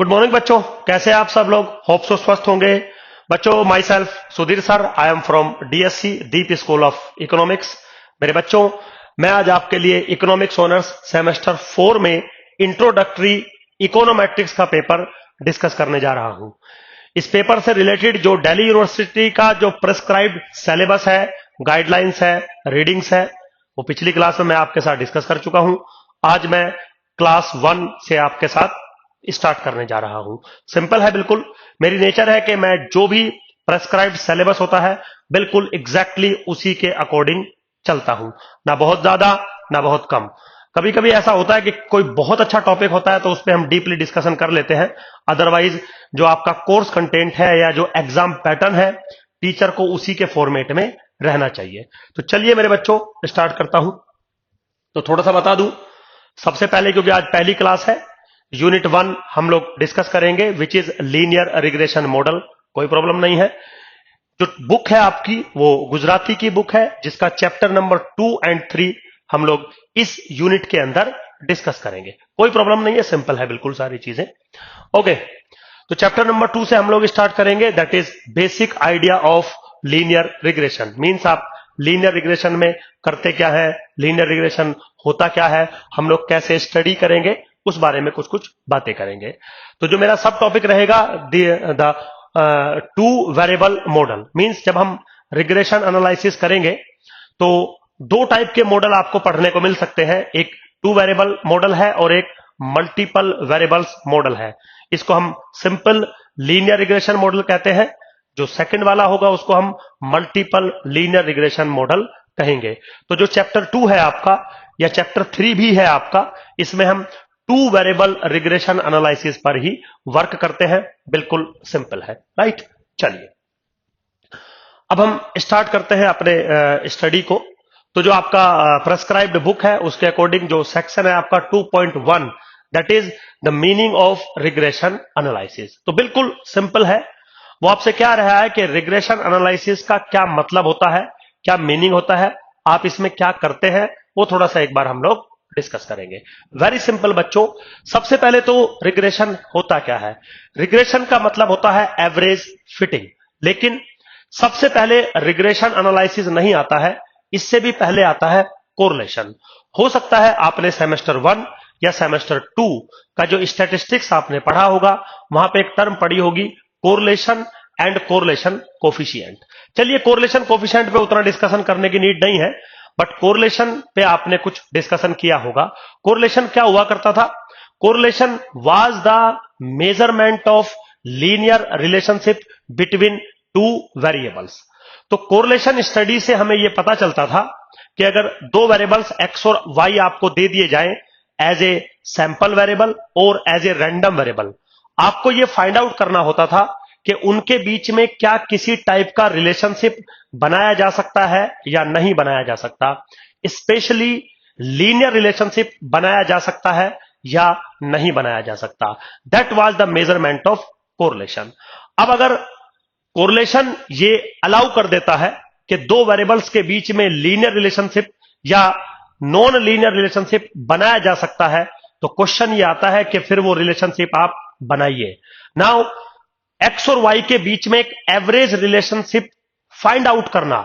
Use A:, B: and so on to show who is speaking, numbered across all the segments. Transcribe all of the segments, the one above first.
A: Good morning बच्चों, कैसे हैं आप सब लोग? होप सो स्वस्थ होंगे। बच्चों, my self Sudhir sir, I am from DSC Deep school of economics. मेरे बच्चों, मैं आज आपके लिए इकोनॉमिक्स ऑनर्स सेमेस्टर 4 में इंट्रोडक्टरी इकोनोमेट्रिक्स का पेपर डिस्कस करने जा रहा हूं। इस पेपर से रिलेटेड जो दिल्ली यूनिवर्सिटी का जो प्रिस्क्राइब्ड सिलेबस है, गाइडलाइंस है, रीडिंग्स है, वो पिछली क्लास में मैं आपके साथ डिस्कस कर चुका हूं। आज मैं क्लास 1 से आपके साथ स्टार्ट करने जा रहा हूं। सिंपल है बिल्कुल। मेरी नेचर है कि मैं जो भी प्रेस्क्राइब्ड सिलेबस होता है बिल्कुल एग्जैक्टली उसी के अकॉर्डिंग चलता हूं, ना बहुत ज्यादा ना बहुत कम। कभी कभी ऐसा होता है कि कोई बहुत अच्छा टॉपिक होता है तो उस पर हम डीपली डिस्कशन कर लेते हैं। अदरवाइज जो आपका कोर्स कंटेंट है या जो एग्जाम पैटर्न है, टीचर को उसी के फॉर्मेट में रहना चाहिए। तो चलिए मेरे बच्चों, स्टार्ट करता हूं। तो थोड़ा सा बता दूं सबसे पहले, क्योंकि आज पहली क्लास है, यूनिट 1 हम लोग डिस्कस करेंगे, which is linear regression model. कोई प्रॉब्लम नहीं है। जो बुक है आपकी वो गुजराती की बुक है, जिसका चैप्टर नंबर 2 और 3 हम लोग इस यूनिट के अंदर डिस्कस करेंगे। कोई प्रॉब्लम नहीं है, सिंपल है बिल्कुल सारी चीजें। ओके, तो चैप्टर नंबर 2 से हम लोग स्टार्ट करेंगे, that is basic idea of linear regression. Means आप लीनियर रिग्रेशन में करते क्या है, लीनियर रिग्रेशन होता क्या है, हम लोग कैसे स्टडी करेंगे, उस बारे में कुछ कुछ बातें करेंगे। तो जो मेरा सब टॉपिक रहेगा, the two variable model. Means जब हम रिग्रेशन एनालिसिस करेंगे तो दो टाइप के मॉडल आपको पढ़ने को मिल सकते हैं। एक टू वेरिएबल मॉडल है और एक मल्टीपल वेरिएबल्स मॉडल है। इसको हम सिंपल लीनियर रिग्रेशन मॉडल कहते हैं। जो सेकंड वाला होगा उसको हम मल्टीपल लीनियर रिग्रेशन मॉडल कहेंगे। तो जो चैप्टर 2 है आपका, या चैप्टर 3 भी है आपका, इसमें हम टू वेरिएबल रिग्रेशन एनालिसिस पर ही वर्क करते हैं। बिल्कुल सिंपल है, राइट। चलिए अब हम स्टार्ट करते हैं अपने स्टडी को। तो जो आपका प्रेस्क्राइब्ड बुक है उसके अकॉर्डिंग जो सेक्शन है आपका 2.1, that is the meaning of regression analysis. तो बिल्कुल सिंपल है। वो आपसे क्या रहा है कि रिग्रेशन एनालिसिस का क्या मतलब होता है, क्या मीनिंग होता है, आप इसमें क्या करते हैं, वो थोड़ा सा एक बार हम लोग डिस्कस करेंगे। वेरी सिंपल बच्चों, सबसे पहले तो रिग्रेशन होता क्या है। रिग्रेशन का मतलब होता है एवरेज फिटिंग। लेकिन सबसे पहले रिग्रेशन एनालिसिस नहीं आता है, इससे भी पहले आता है कोरिलेशन। हो सकता है आपने सेमेस्टर 1 या सेमेस्टर 2 का जो स्टैटिस्टिक्स आपने पढ़ा होगा, वहां पे एक टर्म पढ़ी होगी, कोरिलेशन एंड कोरिलेशन कोफिशिएंट। चलिए, कोरिलेशन कोफिशिएंट पे उतना डिस्कशन करने की नीड नहीं है, बट कोरिलेशन पे आपने कुछ डिस्कशन किया होगा। कोरिलेशन क्या हुआ करता था? Correlation was the measurement of linear relationship between two variables. तो कोरिलेशन स्टडी से हमें यह पता चलता था कि अगर दो वेरिएबल्स एक्स और वाई आपको दे दिए जाएं एज ए सैंपल वेरिएबल और एज ए रैंडम वेरिएबल, आपको यह फाइंड आउट करना होता था कि उनके बीच में क्या किसी टाइप का रिलेशनशिप बनाया जा सकता है या नहीं बनाया जा सकता। स्पेशली लीनियर रिलेशनशिप बनाया जा सकता है या नहीं बनाया जा सकता। That was the measurement of correlation. अब अगर कोरिलेशन ये अलाउ कर देता है कि दो वेरिएबल्स के बीच में लीनियर रिलेशनशिप या नॉन लीनियर रिलेशनशिप बनाया जा सकता है, तो क्वेश्चन ये आता है कि फिर वो रिलेशनशिप आप बनाइए। नाउ एक्स और वाई के बीच में एक एवरेज रिलेशनशिप फाइंड आउट करना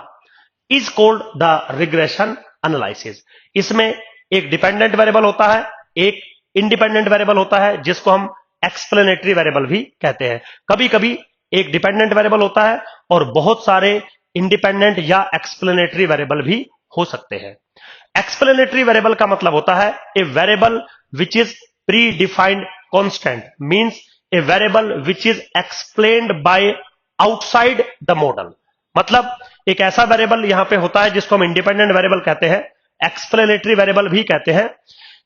A: is called the regression analysis. इसमें एक डिपेंडेंट वेरिएबल होता है, एक इंडिपेंडेंट वेरिएबल होता है, जिसको हम एक्सप्लेनेटरी वेरिएबल भी कहते हैं। कभी कभी एक डिपेंडेंट वेरिएबल होता है और बहुत सारे इंडिपेंडेंट या एक्सप्लेनेटरी वेरिएबल भी हो सकते हैं। एक्सप्लेनेटरी वेरिएबल का मतलब होता है ए variable which is pre defined constant, means a variable which is explained by outside the model। मतलब एक ऐसा वेरिएबल यहां पे होता है जिसको हम इंडिपेंडेंट वेरिएबल कहते हैं, एक्सप्लेनेटरी वेरिएबल भी कहते हैं,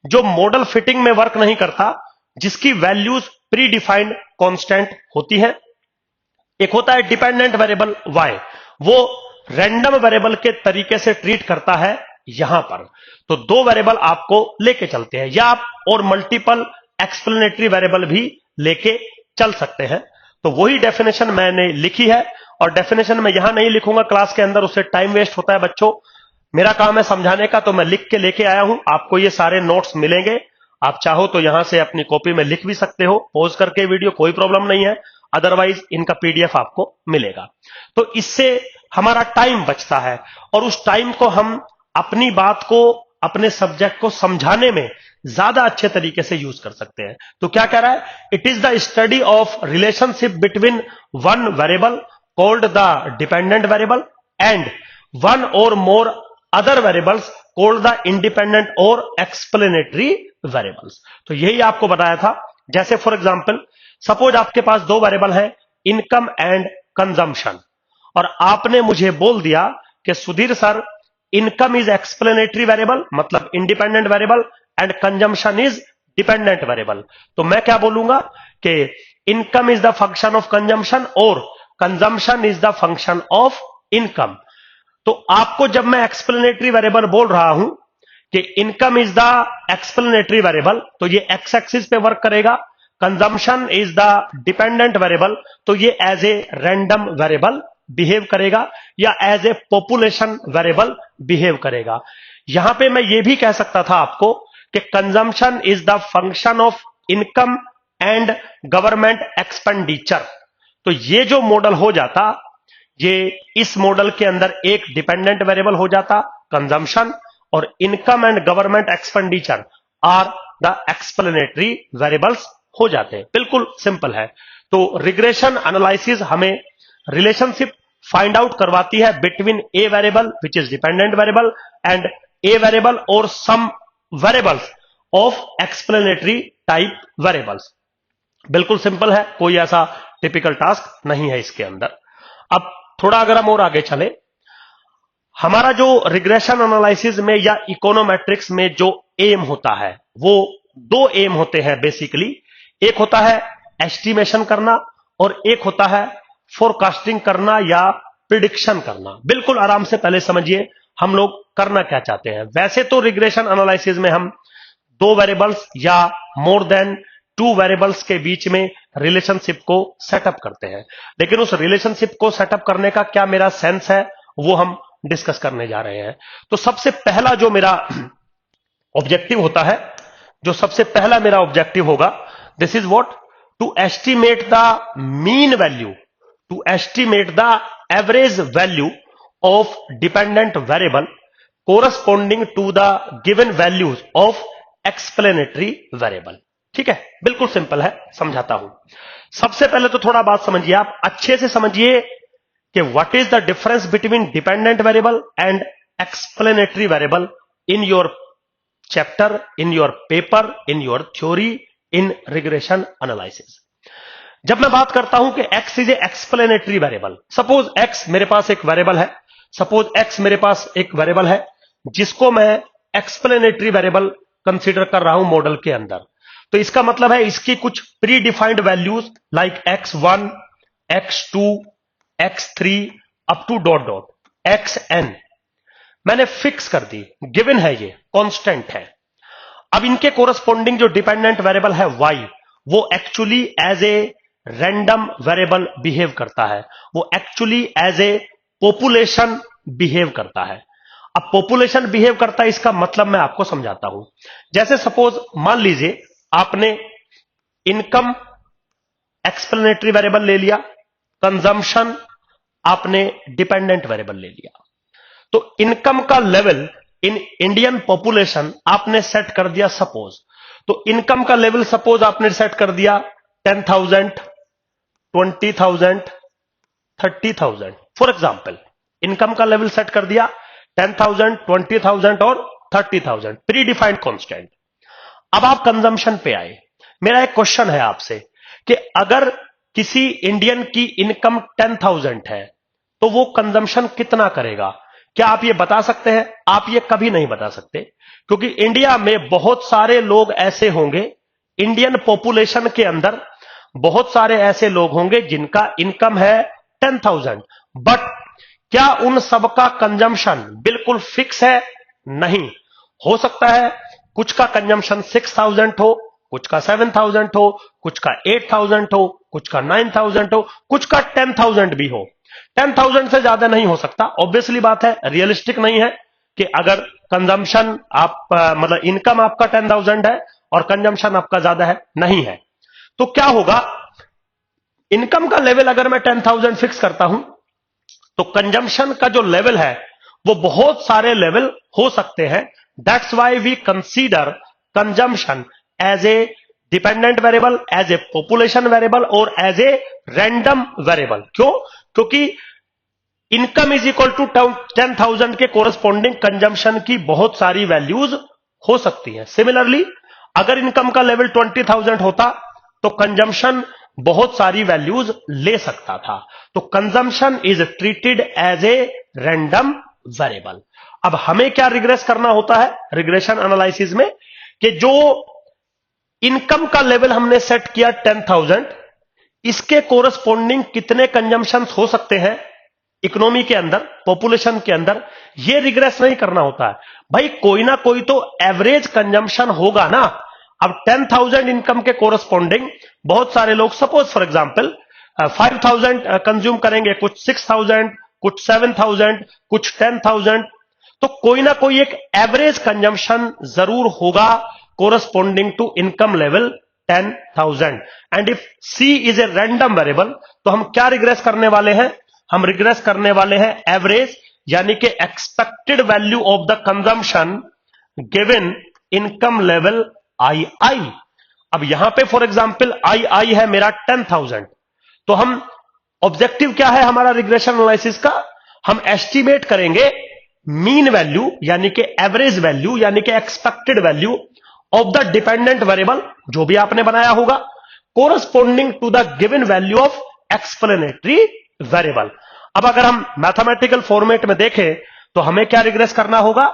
A: जो मॉडल फिटिंग में वर्क नहीं करता, जिसकी वैल्यूज प्री डिफाइंड कांस्टेंट होती है। एक होता है डिपेंडेंट वेरिएबल y, वो रैंडम वेरिएबल के तरीके से ट्रीट करता है यहां पर। तो दो वेरिएबल आपको लेके चलते हैं, या आप और मल्टीपल एक्सप्लेनेटरी वेरिएबल भी लेके चल सकते हैं। तो वही डेफिनेशन मैंने लिखी है, और डेफिनेशन मैं यहां नहीं लिखूंगा क्लास के अंदर, उससे टाइम वेस्ट होता है बच्चों। मेरा काम है समझाने का, तो मैं लिख के लेके आया हूं। आपको ये सारे नोट्स मिलेंगे, आप चाहो तो यहां से अपनी कॉपी में लिख भी सकते हो, पॉज करके वीडियो, कोई प्रॉब्लम नहीं है, अदरवाइज इनका पीडीएफ आपको मिलेगा। तो इससे हमारा टाइम बचता है और उस टाइम को हम अपनी बात को, अपने सब्जेक्ट को समझाने में ज्यादा अच्छे तरीके से यूज कर सकते हैं। तो क्या कह रहा है, it is the study of relationship between one variable called the dependent variable and one or more other variables called the independent or explanatory variables. तो यही आपको बताया था। जैसे फॉर एग्जांपल, सपोज आपके पास दो वेरिएबल हैं, इनकम एंड कंजम्पशन, और आपने मुझे बोल दिया कि Sudhir sir, income is explanatory variable, मतलब independent variable, and consumption is dependent variable. तो मैं क्या बोलूंगा कि income is the function of consumption और consumption is the function of income. तो आपको जब मैं एक्सप्लेनेटरी वेरिएबल बोल रहा हूं कि income is the explanatory variable, तो ये एक्स एक्सिस पे वर्क करेगा। Consumption is the dependent variable, तो ये as a random variable behave करेगा या as a population variable behave करेगा। यहां पे मैं ये भी कह सकता था आपको कि consumption is the function of income and government expenditure. तो ये जो मॉडल हो जाता, ये इस मॉडल के अंदर एक डिपेंडेंट वेरिएबल हो जाता कंजम्पशन, और income and government expenditure are the explanatory variables हो जाते हैं। बिल्कुल सिंपल है। तो रिग्रेशन एनालिसिस हमें रिलेशनशिप फाइंड आउट करवाती है between a variable which is dependent variable and a variable or some variables of explanatory type variables. बिल्कुल सिंपल है, कोई ऐसा टिपिकल टास्क नहीं है इसके अंदर। अब थोड़ा अगर हम और आगे चले, हमारा जो रिग्रेशन एनालिसिस में या इकोनोमेट्रिक्स में जो एम होता है, वो दो एम होते हैं बेसिकली। एक होता है एस्टिमेशन करना और एक होता है फोरकास्टिंग करना या प्रिडिक्शन करना। बिल्कुल आराम से पहले समझिए हम लोग करना क्या चाहते हैं। वैसे तो रिग्रेशन एनालिसिस में हम दो वेरिएबल्स या मोर देन टू वेरिएबल्स के बीच में रिलेशनशिप को सेटअप करते हैं, लेकिन उस रिलेशनशिप को सेटअप करने का क्या मेरा सेंस है, वो हम डिस्कस करने जा रहे हैं। तो सबसे पहला जो मेरा ऑब्जेक्टिव होता है, जो सबसे पहला मेरा ऑब्जेक्टिव होगा, this is what, to estimate the mean value, to estimate the average value of dependent variable corresponding to the given values of explanatory variable. ठीक है, बिल्कुल सिंपल है, समझाता हूं। सबसे पहले तो थोड़ा बात समझिए, आप अच्छे से समझिए कि what is the difference between dependent variable and explanatory variable in your chapter, in your paper, in your theory, in regression analysis. जब मैं बात करता हूं कि x is a explanatory variable, suppose x मेरे पास एक वेरिएबल है, सपोज x मेरे पास एक वेरिएबल है जिसको मैं एक्सप्लेनेटरी वेरिएबल कंसीडर कर रहा हूं मॉडल के अंदर। तो इसका मतलब है इसकी कुछ pre defined values like x1, x2, x3 up to dot dot xn मैंने फिक्स कर दी, गिवन है, ये कांस्टेंट है। अब इनके कोरस्पॉन्डिंग जो डिपेंडेंट वेरिएबल है y, वो actually as a random variable behave करता है, वो actually as a population behave करता है। अब पॉपुलेशन बिहेव करता है, इसका मतलब मैं आपको समझाता हूं। जैसे सपोज मान लीजिए आपने इनकम एक्सप्लेनेटरी वेरिएबल ले लिया, कंजम्पशन आपने डिपेंडेंट वेरिएबल ले लिया। तो इनकम का लेवल इन इंडियन पॉपुलेशन आपने सेट कर दिया सपोज, तो इनकम का लेवल सपोज आपने सेट कर दिया 10,000, 20,000, 30,000 फॉर एग्जाम्पल। इनकम का लेवल सेट कर दिया 10,000, 20,000 और 30,000, प्री डिफाइंड कॉन्स्टेंट। अब आप कंजम्पशन पे आए। मेरा एक क्वेश्चन है आपसे कि अगर किसी इंडियन की इनकम 10,000 है तो वो कंजम्पशन कितना करेगा? क्या आप ये बता सकते हैं? आप ये कभी नहीं बता सकते, क्योंकि इंडिया में बहुत सारे लोग ऐसे होंगे, इंडियन पॉपुलेशन के अंदर बहुत सारे ऐसे लोग होंगे जिनका इनकम है 10,000, बट क्या उन सबका कंजम्पशन बिल्कुल फिक्स है? नहीं। हो सकता है कुछ का कंजम्पशन 6,000 हो, कुछ का 7,000 हो, कुछ का 8,000 हो, कुछ का 9,000 हो, कुछ का 10,000 भी हो। 10,000 से ज्यादा नहीं हो सकता, ऑब्वियसली बात है, रियलिस्टिक नहीं है कि अगर कंजम्पशन आप मतलब इनकम आपका 10,000 है और कंजम्पशन आपका ज्यादा है, नहीं है। तो क्या होगा, इनकम का लेवल अगर मैं 10,000 फिक्स करता हूं तो कंजम्पशन का जो लेवल है वो बहुत सारे लेवल हो सकते हैं। That's why we consider consumption as a dependent variable, as a population variable और एज ए रैंडम वेरिएबल। क्यों? क्योंकि इनकम इज इक्वल टू 10,000 के कोरस्पॉन्डिंग कंजम्पशन की बहुत सारी वैल्यूज हो सकती हैं। सिमिलरली अगर इनकम का लेवल 20,000 होता तो कंजम्पशन बहुत सारी वैल्यूज ले सकता था। तो consumption is treated as a random variable. अब हमें क्या रिग्रेस करना होता है रिग्रेशन एनालिसिस में, कि जो इनकम का लेवल हमने सेट किया 10,000, इसके कोरस्पॉन्डिंग कितने कंजम्पशन हो सकते हैं इकोनॉमी के अंदर, पॉपुलेशन के अंदर, यह रिग्रेस नहीं करना होता है भाई। कोई ना कोई तो एवरेज कंजम्पशन होगा ना। अब 10,000 इनकम के कोरस्पॉन्डिंग बहुत सारे लोग सपोज फॉर एग्जांपल 5,000 कंज्यूम करेंगे, कुछ 6,000, कुछ 7,000, कुछ 10,000। तो कोई ना कोई एक एवरेज कंजम्पशन जरूर होगा corresponding to income level 10,000। And if C is a random variable तो हम क्या रिग्रेस करने वाले हैं, हम रिग्रेस करने वाले हैं एवरेज, यानी कि expected value of the consumption given income level I. अब यहां पे फॉर एग्जांपल आई है मेरा 10,000, तो हम ऑब्जेक्टिव क्या है हमारा रिग्रेशन एनालिसिस का, हम एस्टिमेट करेंगे मीन वैल्यू यानी कि एवरेज वैल्यू यानी कि expected value of the dependent variable जो भी आपने बनाया होगा corresponding to the given value of explanatory variable. अब अगर हम मैथमेटिकल फॉर्मेट में देखें तो हमें क्या रिग्रेस करना होगा,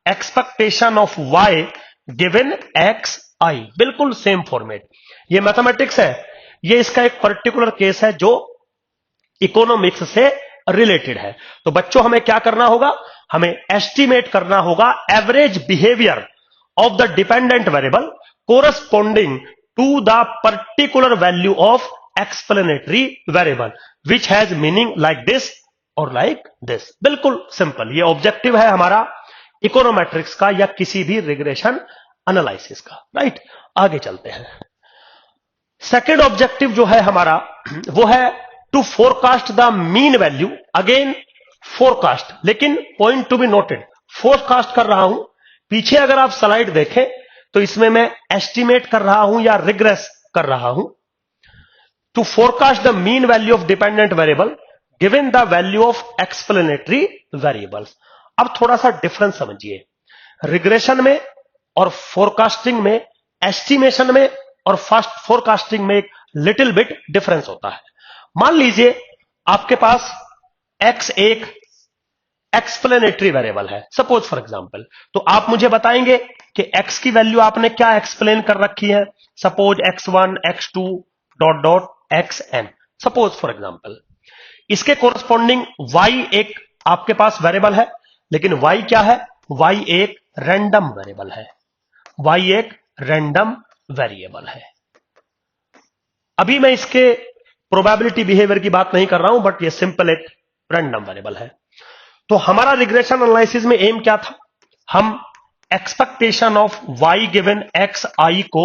A: expectation of Y given X I, बिल्कुल सेम फॉर्मेट। ये मैथमेटिक्स है, ये इसका एक पर्टिकुलर केस है जो इकोनॉमिक्स से रिलेटेड है। तो बच्चों हमें क्या करना होगा, हमें एस्टिमेट करना होगा average behaviour of the dependent variable corresponding to the particular value of explanatory variable which has meaning like this और लाइक दिस। बिल्कुल सिंपल, ये ऑब्जेक्टिव है हमारा इकोनोमेट्रिक्स का या किसी भी रिग्रेशन एनालिसिस का। राइट, आगे चलते हैं। सेकेंड ऑब्जेक्टिव जो है हमारा वो है to forecast the mean value. Again forecast, लेकिन point to be noted, forecast कर रहा हूं, पीछे अगर आप स्लाइड देखें तो इसमें मैं एस्टिमेट कर रहा हूं या रिग्रेस कर रहा हूं। To forecast the mean value of dependent variable given the value of explanatory variables. अब थोड़ा सा डिफरेंस समझिए, रिग्रेशन में और फोरकास्टिंग में, एस्टिमेशन में और फास्ट फोरकास्टिंग में एक लिटिल बिट डिफरेंस होता है। मान लीजिए आपके पास x एक एक्सप्लेनेटरी वेरिएबल है सपोज फॉर एग्जांपल, तो आप मुझे बताएंगे कि x की वैल्यू आपने क्या एक्सप्लेन कर रखी है, suppose x1 x2 dot dot xn suppose for example. इसके कोरस्पॉन्डिंग y एक आपके पास वेरिएबल है, लेकिन y क्या है, y एक रैंडम वेरिएबल है, y एक रैंडम वेरिएबल है। अभी मैं इसके प्रोबेबिलिटी बिहेवियर की बात नहीं कर रहा हूं, बट ये सिंपल एक रैंडम वेरिएबल है। तो हमारा रिग्रेशन एनालिसिस में एम क्या था, हम expectation of y given X I को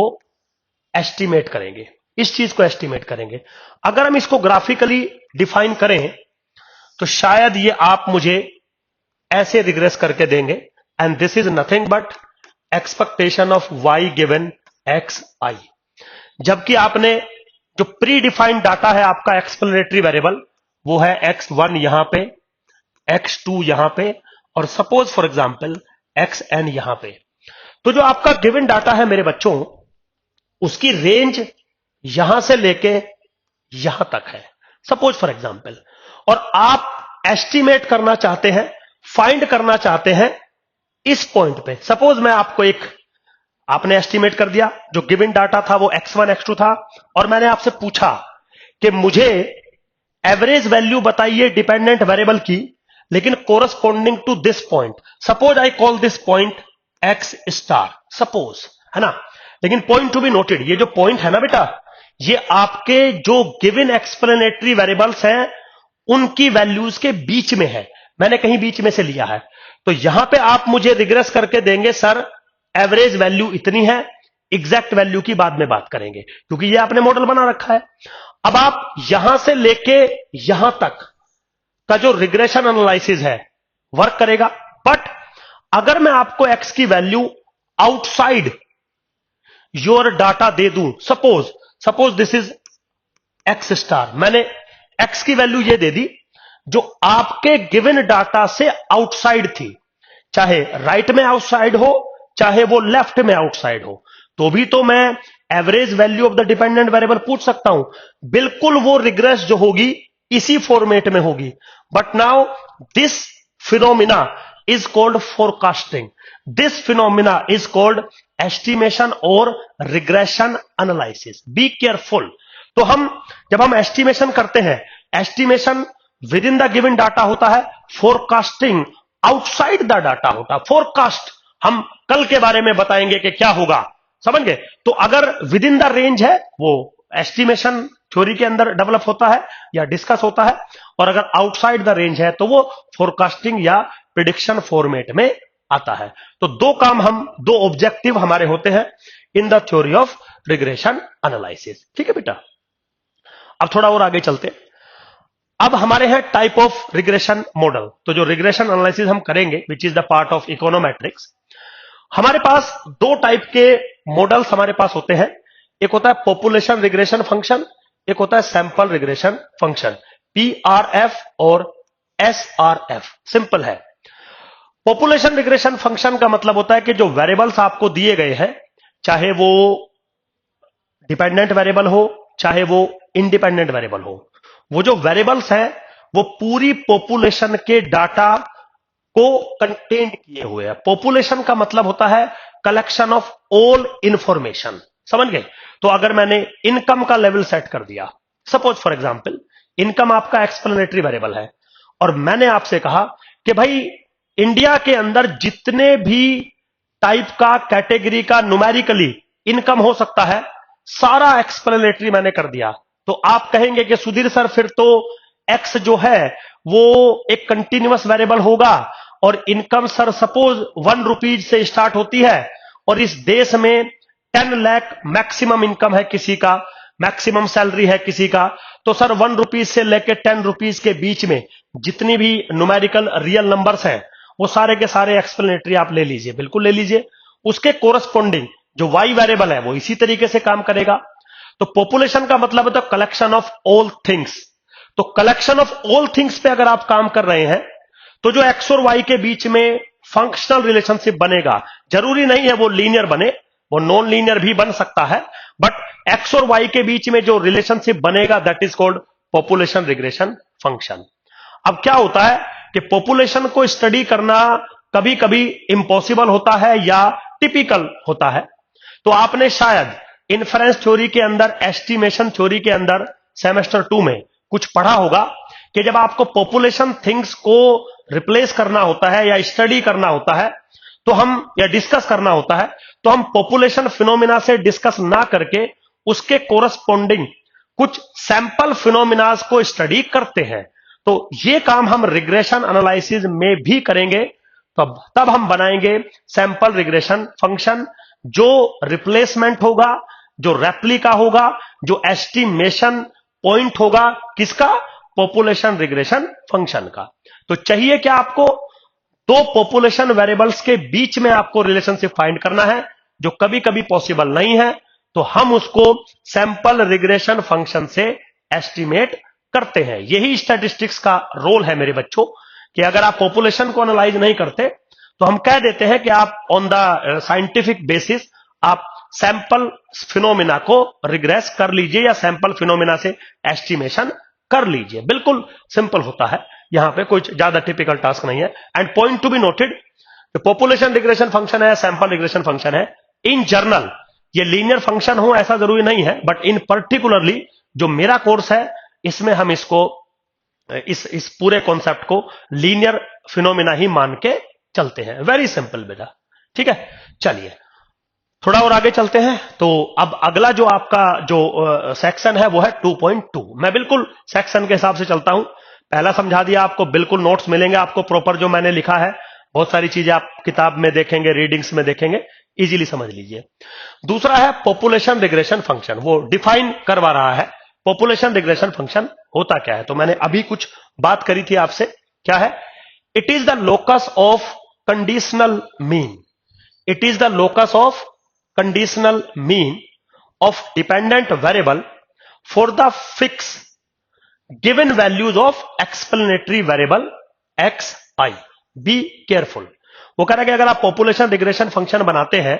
A: एस्टिमेट करेंगे, इस चीज को एस्टिमेट करेंगे। अगर हम इसको ग्राफिकली डिफाइन करें तो शायद ये आप मुझे ऐसे रिग्रेस करके देंगे, and this is nothing but expectation of y given X I. जबकि आपने जो प्री डिफाइंड डाटा है आपका एक्सप्लेनेटरी वेरिएबल वो है x1 यहां पे, x2 यहां पे और सपोज फॉर एग्जांपल xn यहां पे। तो जो आपका गिवन डाटा है मेरे बच्चों, उसकी रेंज यहां से लेके यहां तक है सपोज फॉर एग्जांपल, और आप एस्टिमेट करना चाहते हैं, फाइंड करना चाहते हैं इस पॉइंट पे। सपोज मैं आपको एक, आपने एस्टिमेट कर दिया, जो गिवन डाटा था वो x1 x2 था, और मैंने आपसे पूछा कि मुझे एवरेज वैल्यू बताइए डिपेंडेंट वेरिएबल की, लेकिन corresponding to this point, suppose I call this point x star suppose, है ना। लेकिन पॉइंट टू बी नोटेड, ये जो पॉइंट है ना बेटा, ये आपके जो गिवन एक्सप्लेनेटरी वेरिएबल्स हैं उनकी वैल्यूज के बीच में है, मैंने कहीं बीच में से लिया है। तो यहां पे आप मुझे रिग्रेस करके देंगे सर एवरेज वैल्यू इतनी है, एग्जैक्ट वैल्यू की बाद में बात करेंगे, क्योंकि ये आपने मॉडल बना रखा है। अब आप यहां से लेके यहां तक का जो रिग्रेशन एनालिसिस है वर्क करेगा, बट अगर मैं आपको एक्स की वैल्यू आउटसाइड योर डाटा दे दूं, suppose this is x star, मैंने एक्स की वैल्यू ये दे दी जो आपके गिवन डाटा से आउटसाइड थी, चाहे राइट में आउटसाइड हो चाहे वो लेफ्ट में आउटसाइड हो, तो भी तो मैं average value of the dependent variable पूछ सकता हूं। बिल्कुल वो रिग्रेस जो होगी इसी फॉर्मेट में होगी, but now this phenomena is called forecasting, this phenomena is called estimation और रिग्रेशन एनालिसिस। Be careful. तो जब हम एस्टिमेशन करते हैं, estimation with in the given data होता है, फोरकास्टिंग आउटसाइड द डाटा होता है। फोरकास्ट हम कल के बारे में बताएंगे कि क्या होगा, समझ गए? तो अगर विद इन द रेंज है वो एस्टिमेशन थ्योरी के अंदर डेवलप होता है या डिस्कस होता है, और अगर आउटसाइड द रेंज है तो वो फोरकास्टिंग या प्रिडिक्शन फॉर्मेट में आता है। तो दो ऑब्जेक्टिव हमारे होते हैं in the theory of regression analysis. ठीक है बेटा, अब थोड़ा और आगे चलते हैं। अब हमारे हैं टाइप ऑफ रिग्रेशन मॉडल। तो जो रिग्रेशन एनालिसिस हम करेंगे विच is the part of econometrics, हमारे पास दो टाइप के मॉडल्स हमारे पास होते हैं। एक होता है पॉपुलेशन रिग्रेशन फंक्शन, एक होता है सैंपल रिग्रेशन फंक्शन, PRF और SRF। सिंपल है। पॉपुलेशन रिग्रेशन फंक्शन का मतलब होता है कि जो वेरिएबल्स आपको दिए गए हैं, चाहे वो डिपेंडेंट वेरिएबल हो चाहे वो इंडिपेंडेंट वेरिएबल हो, वो जो वेरिएबल्स हैं वो पूरी पॉपुलेशन के डाटा को कंटेन किए हुए हैं। पॉपुलेशन का मतलब होता है कलेक्शन ऑफ ऑल इंफॉर्मेशन, समझ गए? तो अगर मैंने इनकम का लेवल सेट कर दिया, सपोज फॉर एग्जांपल इनकम आपका एक्सप्लेनेटरी वेरिएबल है, और मैंने आपसे कहा कि भाई इंडिया के अंदर जितने भी टाइप का कैटेगरी का न्यूमेरिकली इनकम हो सकता है सारा एक्सप्लेनेटरी मैंने कर दिया, तो आप कहेंगे कि सुधीर सर फिर तो एक्स जो है वो एक कंटिन्यूअस वेरिएबल होगा, और इनकम सर सपोज 1 रुपीज से स्टार्ट होती है, और इस देश में 10 लाख मैक्सिमम इनकम है किसी का, मैक्सिमम सैलरी है किसी का, तो सर 1 रुपीज से लेकर 10 रुपीज के बीच में जितनी भी न्यूमेरिकल रियल नंबर्स हैं वो सारे के सारे एक्सप्लेनेटरी आप ले लीजिए, बिल्कुल ले लीजिए। उसके कोरस्पोंडिंग जो वाई वेरिएबल है वो इसी तरीके से काम करेगा। तो पॉपुलेशन का मतलब है तो कलेक्शन ऑफ ऑल थिंग्स। तो कलेक्शन ऑफ ऑल थिंग्स पे अगर आप काम कर रहे हैं तो जो एक्स और वाई के बीच में फंक्शनल रिलेशनशिप बनेगा, जरूरी नहीं है वो लीनियर बने, वो नॉन लीनियर भी बन सकता है, बट एक्स और वाई के बीच में जो रिलेशनशिप बनेगा that is called population regression function. अब क्या होता है कि पॉपुलेशन को स्टडी करना कभी कभी इम्पॉसिबल होता है या टिपिकल होता है। तो आपने शायद इन्फरेंस थ्योरी के अंदर, एस्टिमेशन थ्योरी के अंदर सेमेस्टर 2 में कुछ पढ़ा होगा कि जब आपको पॉपुलेशन थिंग्स को रिप्लेस करना होता है या स्टडी करना होता है तो या डिस्कस करना होता है, तो हम पॉपुलेशन फिनोमिना से डिस्कस ना करके उसके कोरस्पोंडिंग कुछ सैंपल फिनोमिनास को स्टडी करते हैं। तो ये काम हम रिग्रेशन एनालिसिस में भी करेंगे, तब हम बनाएंगे सैंपल रिग्रेशन फंक्शन, जो रिप्लेसमेंट होगा, जो रेप्लिका होगा, जो एस्टिमेशन पॉइंट होगा, किसका? पॉपुलेशन रिग्रेशन फंक्शन का। तो चाहिए क्या आपको? दो पॉपुलेशन वेरिएबल्स के बीच में आपको रिलेशनशिप फाइंड करना है, जो कभी कभी पॉसिबल नहीं है, तो हम उसको सैंपल रिग्रेशन फंक्शन से एस्टिमेट करते हैं। यही स्टैटिस्टिक्स का रोल है मेरे बच्चों, कि अगर आप पॉपुलेशन को एनालाइज नहीं करते तो हम कह देते हैं कि आप ऑन द साइंटिफिक बेसिस आप सैंपल फिनोमिना को रिग्रेस कर लीजिए या सैंपल फिनोमिना से एस्टिमेशन कर लीजिए। बिल्कुल सिंपल होता है, यहां पे कोई ज्यादा टिपिकल टास्क नहीं है। And point to be noted, population regression function है, सैंपल रिग्रेशन फंक्शन है, इन जर्नल ये लीनियर फंक्शन हो ऐसा जरूरी नहीं है, बट इन पर्टिकुलरली जो मेरा कोर्स है इसमें हम इसको इस पूरे कॉन्सेप्ट को लीनियर फिनोमिना ही मान के चलते हैं। वेरी सिंपल बेटा, ठीक है। चलिए थोड़ा और आगे चलते हैं। तो अब अगला जो आपका जो सेक्शन है वो है 2.2। मैं बिल्कुल सेक्शन के हिसाब से चलता हूं। पहला समझा दिया आपको, बिल्कुल नोट्स मिलेंगे आपको प्रॉपर जो मैंने लिखा है। बहुत सारी चीजें आप किताब में देखेंगे, रीडिंग्स में देखेंगे इजीली समझ लीजिए। दूसरा है पॉपुलेशन रिग्रेशन फंक्शन, वो डिफाइन करवा रहा है पॉपुलेशन रिग्रेशन फंक्शन होता क्या है। तो मैंने अभी कुछ बात करी थी आपसे, क्या है? It is the locus of conditional mean, it is the locus of conditional mean of dependent variable for the fix given values of explanatory variable x I. Be careful. वो कह रहा है कि अगर आप पॉपुलेशन रिग्रेशन फंक्शन बनाते हैं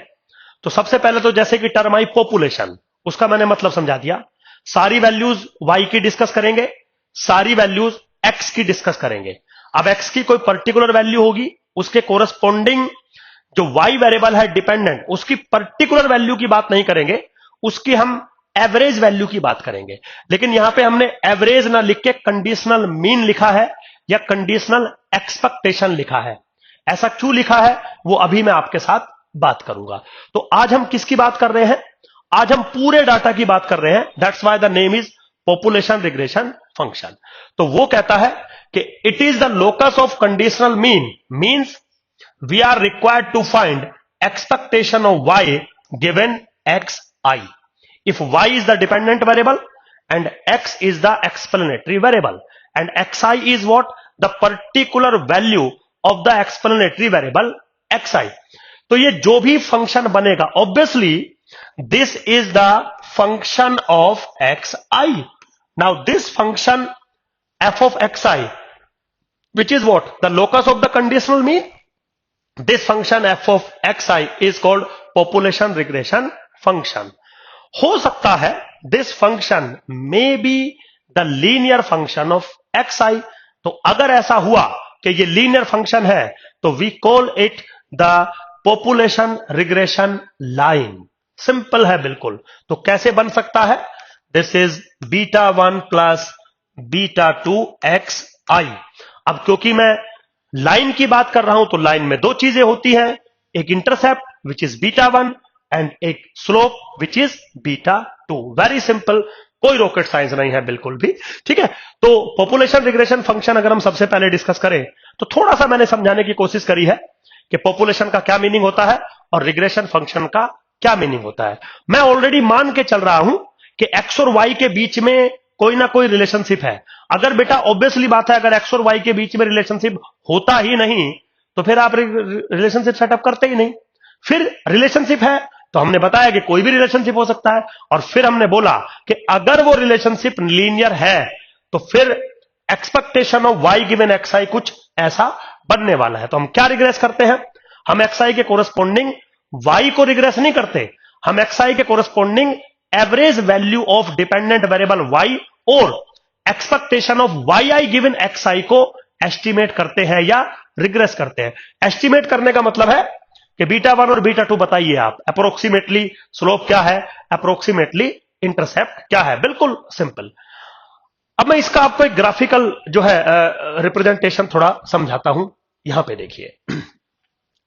A: तो सबसे पहले तो जैसे कि टर्म आई पॉपुलेशन, उसका मैंने मतलब समझा दिया। सारी वैल्यूज वाई की डिस्कस करेंगे, सारी वैल्यूज एक्स की डिस्कस करेंगे। अब एक्स की कोई पर्टिकुलर वैल्यू होगी, उसके कोरस्पॉन्डिंग जो वाई वेरिएबल है डिपेंडेंट, उसकी पर्टिकुलर वैल्यू की बात नहीं करेंगे, उसकी हम एवरेज वैल्यू की बात करेंगे। लेकिन यहां पे हमने एवरेज ना लिख के कंडीशनल मीन लिखा है या कंडीशनल एक्सपेक्टेशन लिखा है। ऐसा क्यों लिखा है वो अभी मैं आपके साथ बात करूंगा। तो आज हम किसकी बात कर रहे हैं? आज हम पूरे डाटा की बात कर रहे हैं। That's why the name is population regression function. तो वो कहता है कि it is the locus of conditional mean, means we are required to find expectation of Y given X I. If y is the dependent variable and x is the explanatory variable and xi is what? The particular value of the explanatory variable xi. तो ये जो भी function बनेगा, obviously this is the function of xi. Now this function f of xi, which is what? The locus of the conditional mean. This function f of xi is called population regression function. हो सकता है this function may be the linear function of X I. तो अगर ऐसा हुआ कि ये linear function है तो we call it the population regression line. Simple है बिल्कुल। तो कैसे बन सकता है? This is beta 1 plus beta 2 X I. अब क्योंकि मैं लाइन की बात कर रहा हूं तो लाइन में दो चीजें होती हैं, एक intercept which is beta 1 and एक slope which is beta 2। Very simple, कोई रॉकेट साइंस नहीं है बिल्कुल भी, ठीक है। तो पॉपुलेशन रिग्रेशन फंक्शन अगर हम सबसे पहले डिस्कस करें तो थोड़ा सा मैंने समझाने की कोशिश करी है कि पॉपुलेशन का क्या मीनिंग होता है और रिग्रेशन फंक्शन का क्या मीनिंग होता है। मैं ऑलरेडी मान के चल रहा हूं कि एक्स और वाई के बीच में कोई ना कोई रिलेशनशिप है। अगर बेटा ऑब्वियसली बात है, अगर एक्स और वाई के बीच में रिलेशनशिप होता ही नहीं तो फिर आप रिलेशनशिप सेटअप करते ही नहीं। फिर रिलेशनशिप है तो हमने बताया कि कोई भी रिलेशनशिप हो सकता है, और फिर हमने बोला कि अगर वो रिलेशनशिप लीनियर है तो फिर expectation of Y given X I कुछ ऐसा बनने वाला है। तो हम क्या रिग्रेस करते हैं? हम एक्स आई के कोरस्पॉन्डिंग वाई को रिग्रेस नहीं करते, हम एक्स आई के corresponding average value of dependent variable Y और expectation of Y I given X I को एस्टिमेट करते हैं या रिग्रेस करते हैं। एस्टिमेट करने का मतलब है कि बीटा 1 और बीटा 2 बताइए आप, अप्रोक्सीमेटली स्लोप क्या है, अप्रोक्सीमेटली इंटरसेप्ट क्या है। बिल्कुल सिंपल। अब मैं इसका आपको एक ग्राफिकल जो है रिप्रेजेंटेशन थोड़ा समझाता हूं। यहां पे देखिए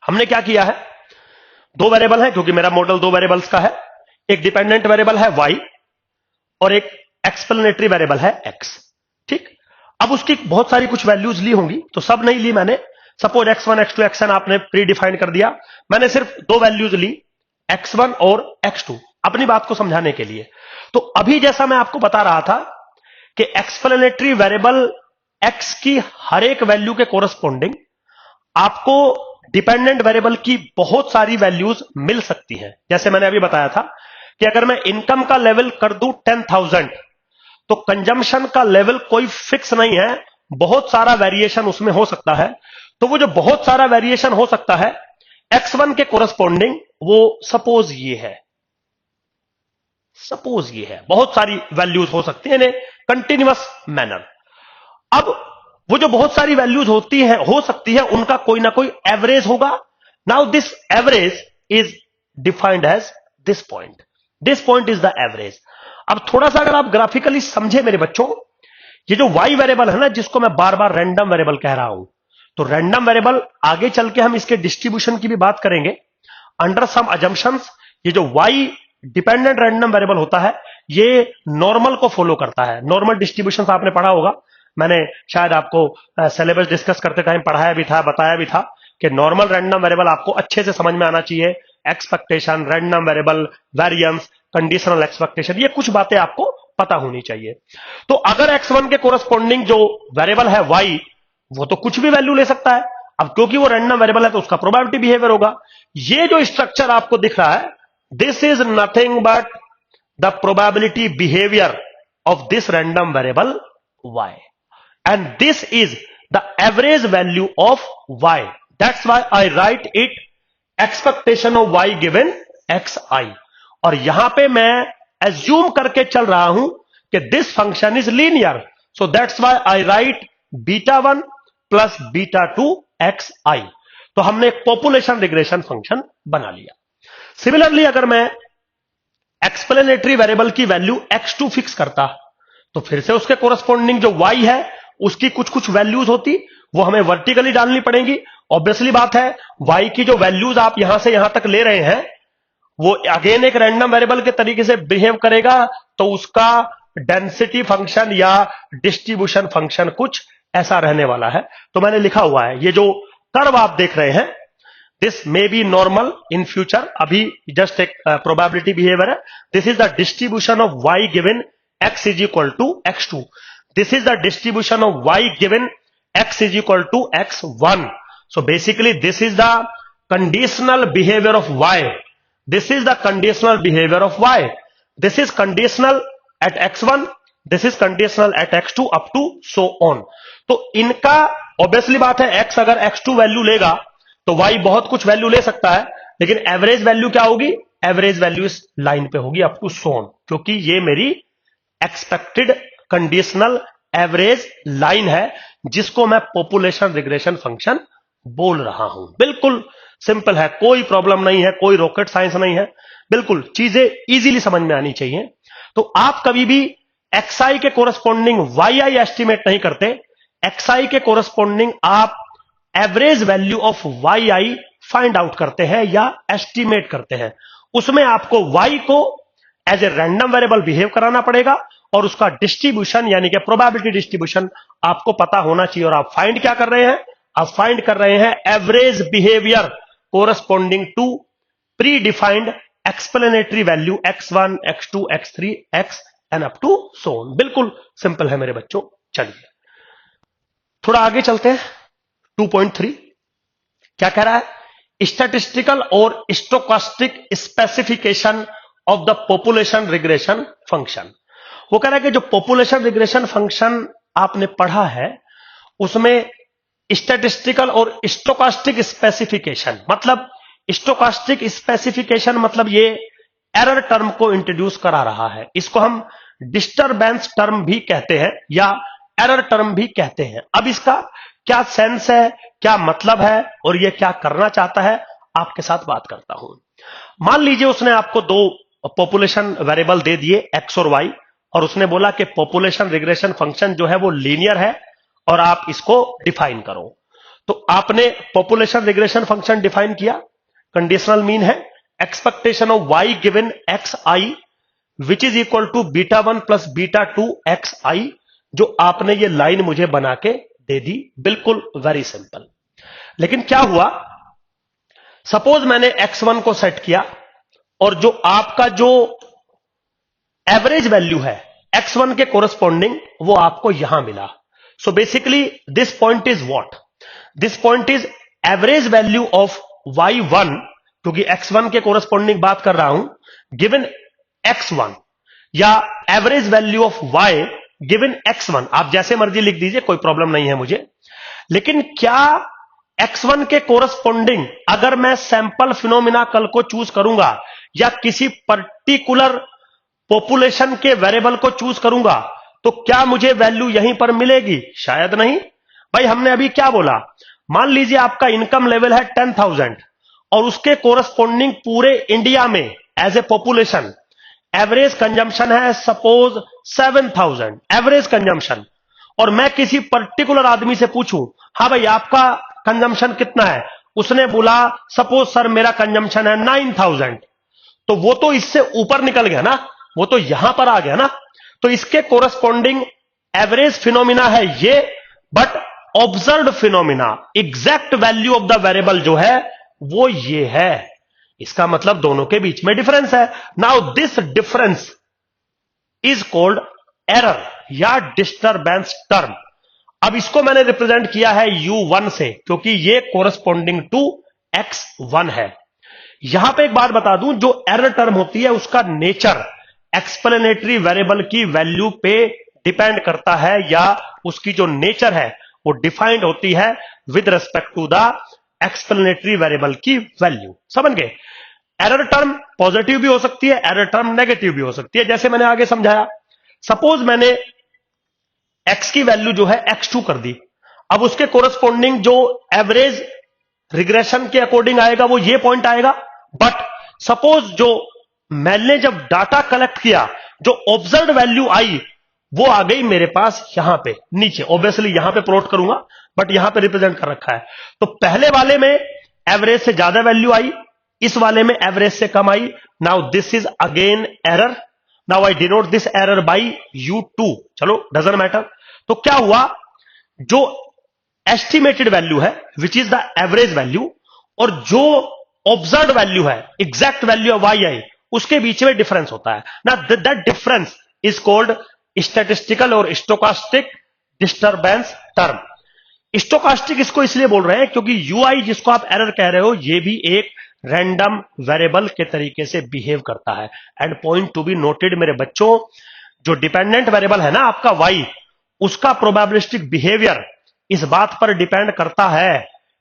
A: हमने क्या किया है, दो वेरिएबल है क्योंकि मेरा मॉडल दो वेरिएबल्स का है। एक डिपेंडेंट वेरिएबल है y और एक एक्सप्लेनेटरी वेरिएबल है x, ठीक। अब उसकी बहुत सारी कुछ वैल्यूज ली होंगी, तो सब नहीं ली मैंने। सपोज x1 x2 xn आपने प्री डिफाइन कर दिया, मैंने सिर्फ दो वैल्यूज ली x1 और x2 अपनी बात को समझाने के लिए। तो अभी जैसा मैं आपको बता रहा था कि एक्सप्लेनेटरी वेरिएबल x की हर एक वैल्यू के कोरस्पॉन्डिंग आपको डिपेंडेंट वेरिएबल की बहुत सारी वैल्यूज मिल सकती है। जैसे मैंने अभी बताया था कि अगर मैं इनकम का लेवल कर दूं 10,000 तो कंजम्पशन का लेवल कोई फिक्स नहीं है, बहुत सारा वेरिएशन उसमें हो सकता है। तो वो जो बहुत सारा वेरिएशन हो सकता है x1 के कोरस्पॉन्डिंग वो सपोज ये है, सपोज ये है, बहुत सारी वैल्यूज हो सकती है इन कंटिन्यूअस मैनर। अब वो जो बहुत सारी वैल्यूज होती है हो सकती है उनका कोई ना कोई एवरेज होगा। Now this average is defined as this point, this point is the average. अब थोड़ा सा अगर आप ग्राफिकली समझे मेरे बच्चों, ये जो y वेरिएबल है ना जिसको मैं बार बार रैंडम वेरिएबल कह रहा हूं, तो रैंडम वेरिएबल आगे चल के हम इसके डिस्ट्रीब्यूशन की भी बात करेंगे अंडर सम अजम्पशंस। ये जो y डिपेंडेंट रैंडम वेरिएबल होता है ये नॉर्मल को फॉलो करता है। नॉर्मल डिस्ट्रीब्यूशन आपने पढ़ा होगा, मैंने शायद आपको सिलेबस डिस्कस करते टाइम पढ़ाया भी था, बताया भी था कि नॉर्मल रैंडम वेरिएबल आपको अच्छे से समझ में आना चाहिए। Expectation, random variable, variance, conditional expectation, ये कुछ बातें आपको पता होनी चाहिए। तो अगर x1 के कोरस्पॉन्डिंग जो वेरिएबल है y, वो तो कुछ भी वैल्यू ले सकता है। अब क्योंकि वो रैंडम वेरिएबल है तो उसका प्रोबेबिलिटी बिहेवियर होगा। ये जो स्ट्रक्चर आपको दिख रहा है, this is nothing but the probability behaviour of this random variable y, and this is the average value of y. That's why I write it expectation of y given xi. और यहां पे मैं assume करके चल रहा हूं कि this function is linear, so that's why I write beta 1 plus beta 2 xi. तो हमने एक पॉपुलेशन रिग्रेशन फंक्शन बना लिया। सिमिलरली अगर मैं एक्सप्लेनेटरी वेरिएबल की वैल्यू x2 फिक्स करता, तो फिर से उसके कोरस्पॉन्डिंग जो y है उसकी कुछ कुछ वैल्यूज होती, वो हमें वर्टिकली डालनी पड़ेगी। ऑब्वियसली बात है, y की जो वैल्यूज आप यहां से यहां तक ले रहे हैं, वो अगेन एक रैंडम वेरिएबल के तरीके से बिहेव करेगा, तो उसका डेंसिटी फंक्शन या डिस्ट्रीब्यूशन फंक्शन कुछ ऐसा रहने वाला है। तो मैंने लिखा हुआ है, ये जो कर्व आप देख रहे हैं, this may be normal in future, अभी जस्ट एक प्रोबेबिलिटी बिहेवियर है। This is the distribution of y given x is equal to x2. This is the distribution of y given x is equal to x1. So basically this is the conditional behavior of y. This is the conditional behavior of y. This is conditional at x1. This is conditional at x2 up to so on. तो इनका obviously बात है, x अगर x2 value लेगा तो y बहुत कुछ value ले सकता है, लेकिन एवरेज वैल्यू क्या होगी? एवरेज वैल्यू इस लाइन पे होगी अप टू सो ऑन, क्योंकि ये मेरी एक्सपेक्टेड कंडीशनल एवरेज लाइन है जिसको मैं पॉपुलेशन रिग्रेशन फंक्शन बोल रहा हूं। बिल्कुल सिंपल है, कोई प्रॉब्लम नहीं है, कोई रॉकेट साइंस नहीं है, बिल्कुल चीजें इजीली समझ में आनी चाहिए। तो आप कभी भी xi के कोरस्पॉन्डिंग yi एस्टिमेट नहीं करते, xi के कोरस्पॉन्डिंग आप average value of yi find out करते हैं या एस्टिमेट करते हैं। उसमें आपको y को as a random variable behave कराना पड़ेगा और उसका डिस्ट्रीब्यूशन यानी कि प्रोबेबिलिटी डिस्ट्रीब्यूशन आपको पता होना चाहिए। और आप फाइंड क्या कर रहे हैं? आप फाइंड कर रहे हैं average behaviour corresponding to predefined explanatory value x1, x2, x3, x and up to so on. बिल्कुल सिंपल है मेरे बच्चों। चलिए थोड़ा आगे चलते हैं। 2.3 क्या कह रहा है? स्टैटिस्टिकल और stochastic specification of the population regression function. वो कह रहा है कि जो पॉपुलेशन रिग्रेशन फंक्शन आपने पढ़ा है उसमें स्टैटिस्टिकल और स्टोकास्टिक स्पेसिफिकेशन, मतलब स्टोकास्टिक स्पेसिफिकेशन मतलब ये एरर टर्म को इंट्रोड्यूस करा रहा है। इसको हम डिस्टरबेंस टर्म भी कहते हैं या एरर टर्म भी कहते हैं। अब इसका क्या सेंस है, क्या मतलब है और ये क्या करना चाहता है, आपके साथ बात करता हूं। मान लीजिए उसने आपको दो पॉपुलेशन वेरिएबल दे दिए x और y, और उसने बोला कि पॉपुलेशन रिग्रेशन फंक्शन जो है वो लीनियर है और आप इसको डिफाइन करो। तो आपने पॉपुलेशन रिग्रेशन फंक्शन डिफाइन किया, कंडीशनल मीन है expectation of y given xi which is equal to beta 1 plus beta 2 xi, जो आपने ये लाइन मुझे बना के दे दी। बिल्कुल वेरी सिंपल। लेकिन क्या हुआ, सपोज मैंने x1 को सेट किया और जो आपका जो एवरेज वैल्यू है x1 के कोरस्पॉन्डिंग वो आपको यहां मिला। So basically this point is what? This point is average value of y1, क्योंकि x1 के कोरस्पॉन्डिंग बात कर रहा हूं, गिवन x1, या average value of y given x1। आप जैसे मर्जी लिख दीजिए, कोई प्रॉब्लम नहीं है मुझे। लेकिन क्या x1 के कोरस्पॉन्डिंग अगर मैं सैंपल फिनोमिना कल को चूज करूंगा या किसी पर्टिकुलर पॉपुलेशन के वेरिएबल को चूज करूंगा तो क्या मुझे वैल्यू यहीं पर मिलेगी? शायद नहीं। भाई हमने अभी क्या बोला, मान लीजिए आपका इनकम लेवल है 10,000 और उसके कोरस्पॉन्डिंग पूरे इंडिया में as a population average consumption है सपोज 7,000 एवरेज कंजम्पशन, और मैं किसी पर्टिकुलर आदमी से पूछूं, हाँ भाई आपका कंजम्पशन कितना है? उसने बोला सपोज सर मेरा कंजम्पशन है 9,000, तो वो तो इससे ऊपर निकल गया ना, वो तो यहां पर आ गया ना। तो इसके कोरस्पॉन्डिंग एवरेज फिनोमिना है ये, but observed phenomena exact value of the variable जो है वो ये है। इसका मतलब दोनों के बीच में डिफरेंस है। Now this difference is called error या डिस्टरबेंस टर्म। अब इसको मैंने रिप्रेजेंट किया है U1 से, क्योंकि ये कोरस्पॉन्डिंग टू X1 है। यहां पे एक बात बता दूं, जो एरर टर्म होती है उसका नेचर एक्सप्लेनेटरी वेरिएबल की वैल्यू पे डिपेंड करता है, या उसकी जो नेचर है वो डिफाइंड होती है with respect to the explanatory variable की वैल्यू। समझ गए? एरर टर्म पॉजिटिव भी हो सकती है, एरर टर्म नेगेटिव भी हो सकती है। जैसे मैंने आगे समझाया, सपोज मैंने x की वैल्यू जो है x2 कर दी, अब उसके कोरस्पॉन्डिंग जो एवरेज रिग्रेशन के अकॉर्डिंग आएगा वो ये पॉइंट आएगा। बट सपोज जो मैंने जब डाटा कलेक्ट किया, जो ऑब्जर्व वैल्यू आई वो आ गई मेरे पास यहां पे नीचे। ऑब्वियसली यहां पे प्लॉट करूंगा, बट यहां पे रिप्रेजेंट कर रखा है। तो पहले वाले में एवरेज से ज्यादा वैल्यू आई, इस वाले में एवरेज से कम आई। Now this is again error. Now I denote this error by U2। चलो, डजंट मैटर। तो क्या हुआ, जो एस्टिमेटेड वैल्यू है विच इज द एवरेज वैल्यू, और जो ऑब्जर्व वैल्यू है एग्जैक्ट वैल्यू ऑफ yi, उसके बीच में डिफरेंस होता है ना। That difference is called statistical और स्टोकास्टिक डिस्टरबेंस टर्म। स्टोकास्टिक इसको इसलिए बोल रहे हैं क्योंकि UI जिसको आप एरर कह रहे हो, ये भी एक रैंडम वेरिएबल के तरीके से बिहेव करता है। And point to be noted मेरे बच्चों, जो डिपेंडेंट वेरिएबल है ना आपका y, उसका प्रोबेबिलिस्टिक बिहेवियर इस बात पर डिपेंड करता है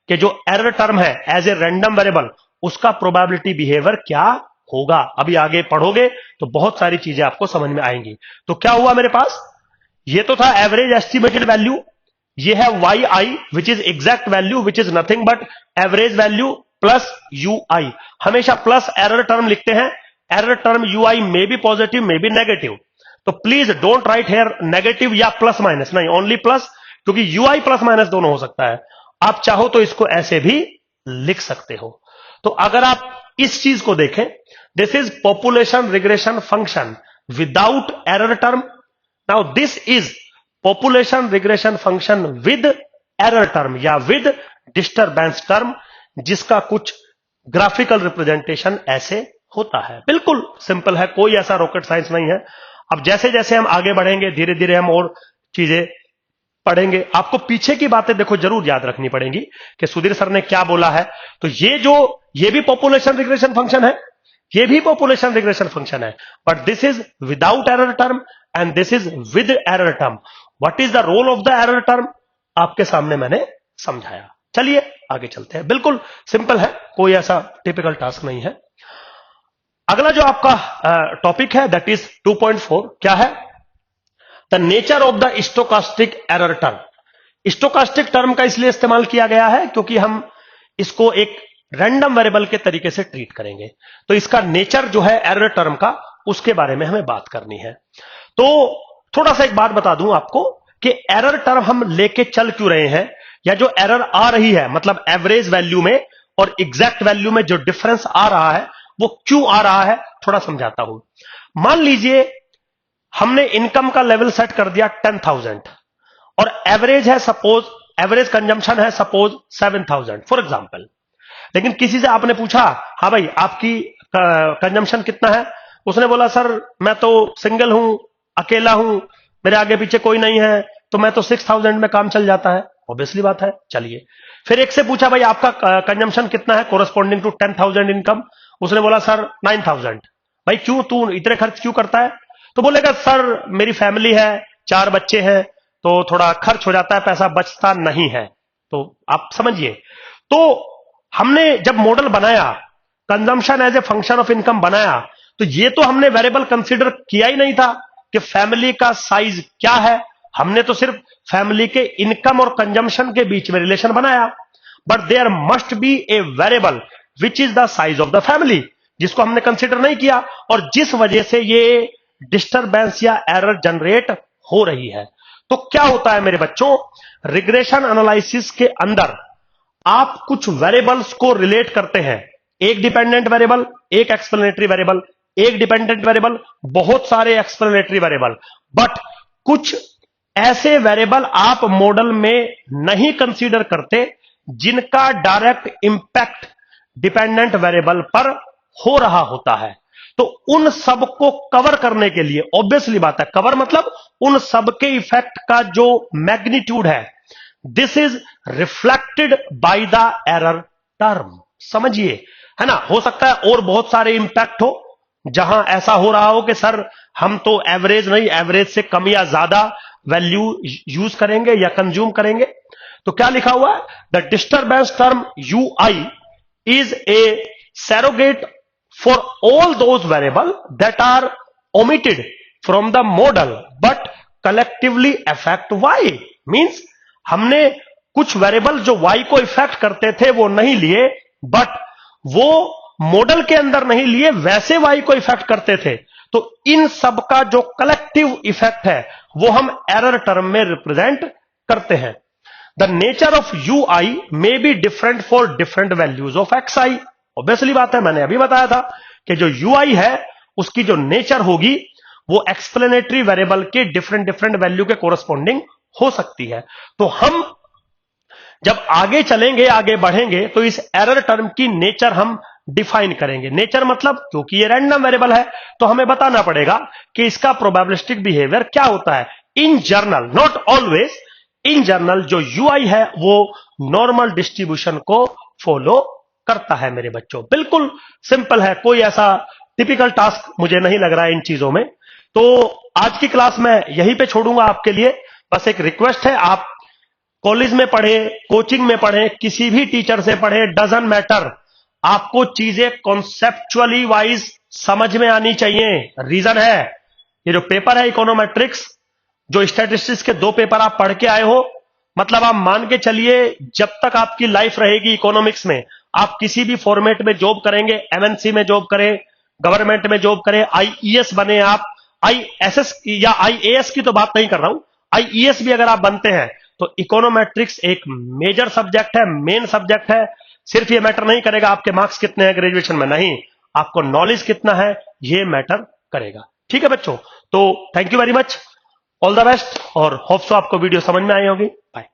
A: कि जो एरर टर्म है एज ए रैंडम वेरिएबल, उसका प्रोबेबिलिटी बिहेवियर क्या होगा। अभी आगे पढ़ोगे तो बहुत सारी चीजें आपको समझ में आएंगी। तो क्या हुआ मेरे पास, ये तो था एवरेज एस्टिमेटेड वैल्यू, ये है yi which is exact value which is nothing but average value plus UI। हमेशा प्लस एरर टर्म लिखते हैं। Error term UI may be positive may be negative, तो please don't write here negative या plus minus, नहीं, only plus, क्योंकि UI plus minus दोनों हो सकता है। आप चाहो तो इसको ऐसे भी लिख सकते हो। तो अगर आप इस चीज को देखें, this is population regression function without error term. Now this is population regression function with error term या विद डिस्टरबेंस टर्म, जिसका कुछ ग्राफिकल रिप्रेजेंटेशन ऐसे होता है। बिल्कुल सिंपल है, कोई ऐसा रॉकेट साइंस नहीं है। अब जैसे जैसे हम आगे बढ़ेंगे धीरे धीरे हम और चीजें पढ़ेंगे। आपको पीछे की बातें देखो जरूर याद रखनी पड़ेंगी कि सुधीर सर ने क्या बोला है। तो ये भी पॉपुलेशन रिग्रेशन फंक्शन है, ये भी पॉपुलेशन रिग्रेशन फंक्शन है, but this is without error term and this is with error term. What is the role of the error term, आपके सामने मैंने समझाया। चलिए आगे चलते हैं। बिल्कुल सिंपल है, कोई ऐसा टिपिकल टास्क नहीं है। अगला जो आपका टॉपिक है दैट इज 2.4, क्या है, the nature of the stochastic error term. Stochastic term का इसलिए इस्तेमाल किया गया है क्योंकि हम इसको एक रैंडम वेरिएबल के तरीके से ट्रीट करेंगे। तो इसका नेचर जो है एरर टर्म का, उसके बारे में हमें बात करनी है। तो थोड़ा सा एक बात बता दूं आपको कि एरर टर्म हम लेके चल क्यों रहे हैं, या जो एरर आ रही है, मतलब एवरेज वैल्यू में और एग्जैक्ट वैल्यू में जो डिफरेंस आ रहा है वो क्यों आ रहा है, थोड़ा समझाता हूं। मान लीजिए हमने इनकम का लेवल सेट कर दिया 10,000 और एवरेज है सपोज, एवरेज कंजम्पशन है सपोज 7,000 फॉर एग्जांपल। लेकिन किसी से आपने पूछा, हाँ भाई आपकी कंजम्पशन कितना है, उसने बोला सर मैं तो सिंगल हूं, अकेला हूं, मेरे आगे पीछे कोई नहीं है, तो मैं तो 6,000 में काम चल जाता है। ऑब्वियसली बात है। चलिए फिर एक से पूछा भाई आपका कंजम्पशन कितना है कोरस्पॉन्डिंग टू 10,000 इनकम, उसने बोला सर 9,000। भाई क्यों, तू इतने खर्च क्यों करता है, तो बोलेगा सर मेरी फैमिली है, 4 बच्चे हैं, तो थोड़ा खर्च हो जाता है, पैसा बचता नहीं है। तो आप समझिए, तो हमने जब मॉडल बनाया, consumption as a function of income बनाया, तो ये तो हमने वेरिएबल कंसीडर किया ही नहीं था कि फैमिली का साइज क्या है। हमने तो सिर्फ फैमिली के इनकम और कंजम्पशन के बीच में रिलेशन बनाया। But there must be a variable which is the size of the family, जिसको हमने कंसीडर नहीं किया, और जिस वजह से ये डिस्टरबेंस या एरर जनरेट हो रही है। तो क्या होता है मेरे बच्चों, रिग्रेशन एनालिसिस के अंदर आप कुछ वेरिएबल्स को रिलेट करते हैं, एक डिपेंडेंट वेरिएबल, एक एक्सप्लेनेटरी वेरिएबल, एक डिपेंडेंट वेरिएबल, बहुत सारे एक्सप्लेनेटरी वेरिएबल। बट कुछ ऐसे वेरिएबल आप मॉडल में नहीं कंसीडर करते जिनका डायरेक्ट इंपैक्ट डिपेंडेंट वेरिएबल पर हो रहा होता है। तो उन सब को कवर करने के लिए, ऑब्वियसली बात है, कवर मतलब उन सब के इफेक्ट का जो मैग्नीट्यूड है, this is reflected by the error term. समझिए, है ना। हो सकता है और बहुत सारे इंपैक्ट हो, जहां ऐसा हो रहा हो कि सर हम तो एवरेज नहीं, एवरेज से कम या ज्यादा वैल्यू यूज करेंगे या कंज्यूम करेंगे। तो क्या लिखा हुआ है, the disturbance term you I is a surrogate for all those variables that are omitted from the model but collectively affect y। means हमने कुछ वेरिएबल जो y को इफेक्ट करते थे वो नहीं लिए, बट वो मॉडल के अंदर नहीं लिए, वैसे y को इफेक्ट करते थे। तो इन सब का जो कलेक्टिव इफेक्ट है वो हम एरर टर्म में रिप्रेजेंट करते हैं। The nature of ui may be different for different values of xi। Obviously बात है, मैंने अभी बताया था कि जो ui है उसकी जो नेचर होगी वो एक्सप्लेनेटरी वेरिएबल के डिफरेंट डिफरेंट वैल्यू के कोरस्पॉन्डिंग हो सकती है। तो हम जब आगे चलेंगे, आगे बढ़ेंगे, तो इस एरर टर्म की नेचर हम डिफाइन करेंगे। नेचर मतलब क्योंकि ये रैंडम वेरिएबल है तो हमें बताना पड़ेगा कि इसका प्रोबेबिलिस्टिक बिहेवियर क्या होता है। In general, not always, in general जो यूआई है वो नॉर्मल डिस्ट्रीब्यूशन को फॉलो करता है मेरे बच्चों। बिल्कुल सिंपल है, कोई ऐसा टिपिकल टास्क मुझे नहीं लग रहा है इन चीजों में। तो आज की क्लास मैं यहीं पे छोड़ूंगा आपके लिए। बस एक रिक्वेस्ट है, आप कॉलेज में पढ़े, कोचिंग में पढ़े, किसी भी टीचर से पढ़े, डजंट मैटर, आपको चीजें कॉन्सेप्चुअली वाइज समझ में आनी चाहिए। रीजन है, ये जो पेपर है इकोनोमेट्रिक्स, जो स्टैटिस्टिक्स के 2 पेपर आप पढ़ के आए हो, मतलब आप मान के चलिए जब तक आपकी लाइफ रहेगी इकोनॉमिक्स में, आप किसी भी फॉर्मेट में जॉब करेंगे, एमएनसी में जॉब करें, गवर्नमेंट में जॉब करें, आईईएस बने आप, आईएसएस या आईएएस की तो बात नहीं कर रहा हूं, आईईएस भी अगर आप बनते हैं तो इकोनोमेट्रिक्स एक मेजर सब्जेक्ट है, मेन सब्जेक्ट है। सिर्फ ये मैटर नहीं करेगा आपके मार्क्स कितने हैं ग्रेजुएशन में, नहीं, आपको नॉलेज कितना है ये मैटर करेगा। ठीक है बच्चों, तो thank you very much, all the best, और होप सो आपको वीडियो समझ में आई होगी। बाय।